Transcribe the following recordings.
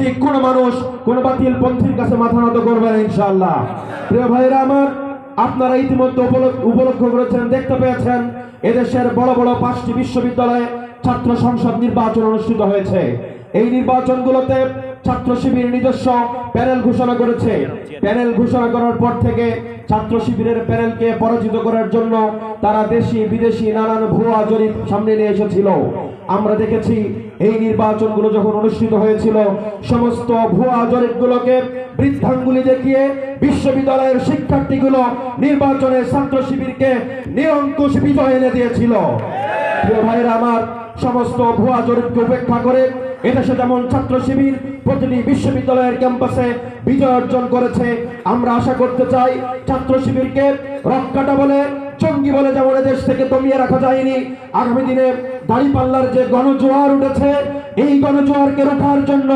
ঠিক কোন মানুষ কোন বাতিল পন্থীর কাছে মাথা নত করবে না ইনশাআল্লাহ। প্রিয় ভাইরা আমার, আপনারা ইতিমধ্যে উপলক্ষ করেছেন, দেখতে পেয়েছেন এদেশের বড় বড় 5টি বিশ্ববিদ্যালয়ে ছাত্র সংসদ নির্বাচন অনুষ্ঠিত হয়েছে। এই নির্বাচনগুলোতে ছাত্র শিবির নিজস্ব প্যানেল ঘোষণা করেছে। প্যানেল ঘোষণা করার পর থেকে ছাত্র শিবিরের প্যানেলকে পরাজিত করার জন্য তারা দেশি বিদেশি নানান ভুয়া জরিপ সামনে নিয়ে এসেছিল। আমরা দেখেছি এই নির্বাচনগুলো যখন অনুষ্ঠিত হয়েছিল, সমস্ত ভুয়া জরিপগুলোকে বৃদ্ধাঙ্গুলি দেখিয়ে বিশ্ববিদ্যালয়ের শিক্ষার্থীগুলো নির্বাচনে ছাত্র শিবিরকে নিরঙ্কুশ বিজয় এনে দিয়েছিল। প্রিয় ভাইরা আমার, সমস্ত ভুয়া জরিপকে উপেক্ষা করে এদেশে যেমন ছাত্র শিবির প্রতিটি বিশ্ববিদ্যালয়ের ক্যাম্পাসে বিজয় অর্জন করেছে, আমরা আশা করতে চাই ছাত্র শিবিরকে রক্কাটা বলে, জঙ্গি বলে যেমন দেশ থেকে দমিয়ে রাখা যায়নি, আগামী দিনে দাঁড়িপাল্লার যে গণজোয়ার উঠেছে, এই গণজোয়ারকে রোখার জন্য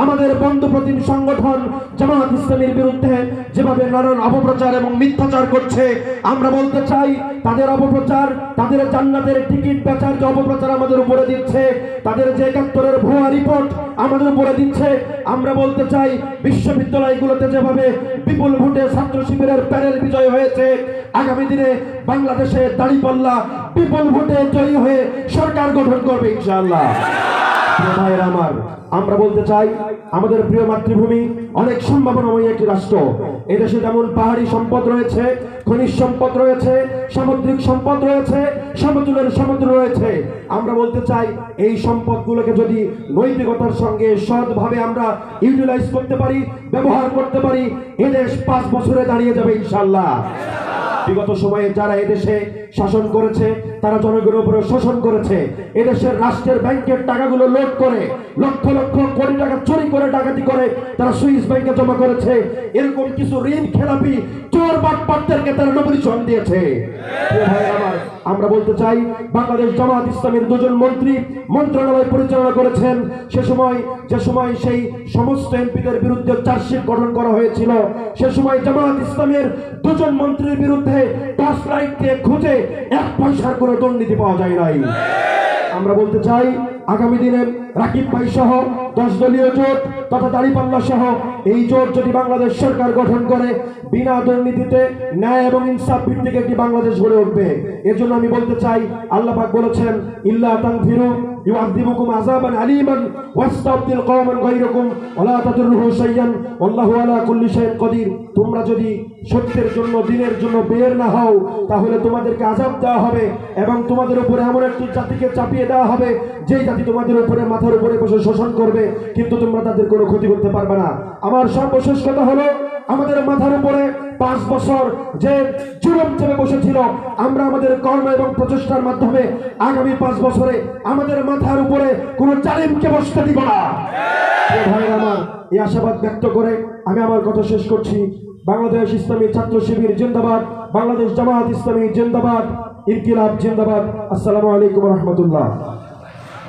আমাদের বন্ধুপ্রতিম সংগঠন জামায়াত ইসলামীর বিরুদ্ধে যেভাবে নানান অপপ্রচার এবং মিথ্যাচার করছে, আমরা বলতে চাই তাদের অপপ্রচার, তাদের জান্নাতের টিকিট বেচার যে অপপ্রচার আমাদের উপরে দিচ্ছে, তাদের যে 71-এর ভুয়া রিপোর্ট আমাদের উপরে দিচ্ছে, আমরা বলতে চাই বিশ্ববিদ্যালয়গুলোতে যেভাবে বিপুল ভোটে ছাত্র শিবিরের প্যানেল বিজয় হয়েছে, আগামী দিনে বাংলাদেশে দাঁড়িপাল্লা বিপুল ভোটে জয়ী হয়ে সরকার গঠন করবে ইনশাআল্লাহ। ভাইয়েরা আমার, আমরা বলতে চাই আমাদের প্রিয় মাতৃভূমি অনেক সম্ভাবনাময় একটি রাষ্ট্র। এদেশে যেমন পাহাড়ি সম্পদ রয়েছে, খনিজ সম্পদ রয়েছে, সামুদ্রিক সম্পদ রয়েছে, সমতলের সমুদ্র রয়েছে। আমরা বলতে চাই এই সম্পদগুলোকে যদি নৈতিকতার সঙ্গে সৎভাবে আমরা ইউটিলাইজ করতে পারি, ব্যবহার করতে পারি, এদেশ 5 বছরে দাঁড়িয়ে যাবে ইনশাআল্লাহ। বিগত সময়ে যারা এদেশে শাসন করেছে তারা জনগণের উপরে শোষণ করেছে, এদেশের রাষ্ট্রের ব্যাংকের টাকাগুলো লোড করে লক্ষ লক্ষ কোটি টাকা চুরি করে ডাকাতি করে তারা সুইস ব্যাংকে জমা করেছে। এরকম কিছু ঋণ খেলাপি চোর বাটপারদেরকে তারা নমিনেশন দিয়েছে। আমরা বলতে চাই বাংলাদেশ জামায়াত ইসলামীর 2জন মন্ত্রী মন্ত্রণালয় পরিচালনা করেছেন, যে সময় সেই সমস্ত এমপিদের বিরুদ্ধে চার্জশিট গঠন করা হয়েছিল, সে সময় জামায়াত ইসলামের 2জন মন্ত্রীর বিরুদ্ধে টর্চ লাইট দিয়ে খুঁজে 1 পয়সার কোনো দুর্নীতি পাওয়া যায় নাই। আমরা বলতে চাই আগামী দিনে রাকিব ভাই সহ 10 দলীয় জোট তথা দাঁড়িপাল্লা সহ এই জোট যদি বাংলাদেশ সরকার গঠন করে, বিনা দুর্নীতিতে ন্যায় এবং ইনসাফ ভিত্তিক একটি বাংলাদেশ গড়ে উঠবে। এর জন্য আমি বলতে চাই, আল্লাহ পাক বলেছেন ইল্লা তানফিরু ইউআযিবুকুম আযাবান আলীমান ওয়াস্তাবদিল কওমান গায়রাকুম ওয়ালা তাদুররুহু শাইয়ান আল্লাহু আলা কুল্লি শাইইন কাদির। তোমরা যদি সত্যের জন্য দিনের জন্য বের না হও, তাহলে তোমাদেরকে আযাব দেওয়া হবে এবং তোমাদের উপরে এমন একটি জাতিকে চাপিয়ে দেওয়া হবে যেই জাতি তোমাদের উপরে মাথার উপরে বসে শোষণ করবে, কিন্তু তোমরা তাদের কোনো ক্ষতি করতে পারবে না। আমার সর্বশেষ কথা হলো, আমাদের মাথার উপরে 5 বছর যে জুলুম চেপে বসেছিল, আমরা আমাদের কর্ম এবং প্রচেষ্টার মাধ্যমে আগামী 5 বছরে আমাদের মাথার উপরে কোনো জালিমকে বসতে দিব না। আমার এই আশাবাদ ব্যক্ত করে আমি আমার কথা শেষ করছি। বাংলাদেশ ইসলামী ছাত্র শিবির জিন্দাবাদ, বাংলাদেশ জামায়াত ইসলামী জিন্দাবাদ, ইনকিলাব জিন্দাবাদ। আসসালামু আলাইকুম ওয়া রাহমাতুল্লাহ।